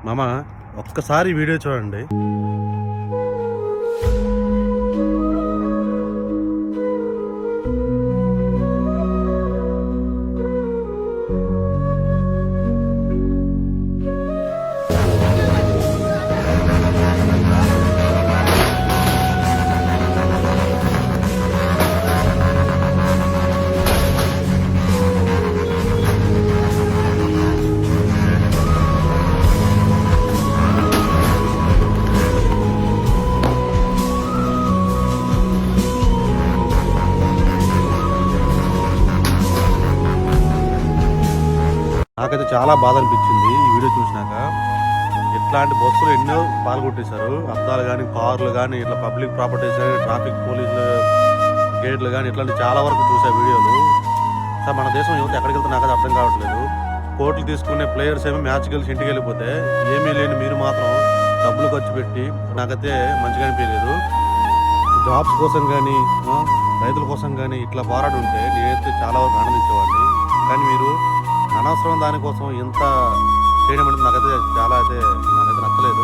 మామ ఒక్కసారి వీడియో చూడండి. నాకైతే చాలా బాధ అనిపించింది ఈ వీడియో చూసినాక. ఇట్లాంటి బస్సులు ఎన్నో పాల్గొట్టేశారు. అద్దాలు కానీ, కార్లు కానీ, ఇట్లా పబ్లిక్ ప్రాపర్టీస్ కానీ, ట్రాఫిక్ పోలీసులు గేట్లు కానీ, ఇట్లాంటి చాలా వరకు చూసా వీడియోలు. సార్ మన దేశం యువత ఎక్కడికి వెళ్తే నాకైతే అర్థం కావట్లేదు. కోట్లు తీసుకునే ప్లేయర్స్ ఏమో మ్యాచ్ గెలిచి ఇంటికి వెళ్ళిపోతే ఏమీ లేని మీరు మాత్రం డబ్బులు ఖర్చు పెట్టి నాకైతే మంచిగా అనిపించలేదు. జాబ్స్ కోసం కానీ, రైతుల కోసం కానీ ఇట్లా పోరాడు ఉంటే నేనైతే చాలా వరకు ఆనందించేవాడిని. కానీ మీరు అనవసరం దానికోసం ఎంత చేయడం అంటే నాకైతే నచ్చలేదు.